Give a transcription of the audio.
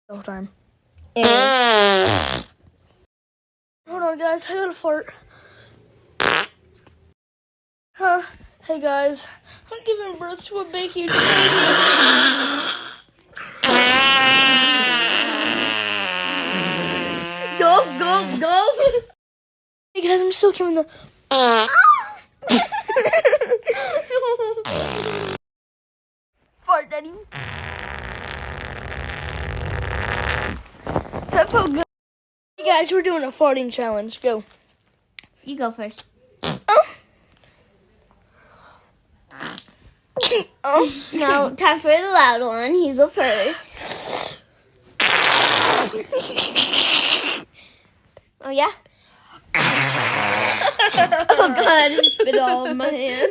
All time. And Hold on, guys. I gotta fart. Hey, guys. I'm giving birth to a big, huge Go. Hey, guys. I'm still giving the... Fart, Daddy. That felt good. Hey, guys. We're doing a farting challenge. Go. you go first. No, time for the loud one. You go first. Oh, yeah? Oh, God. I spit all over my hand.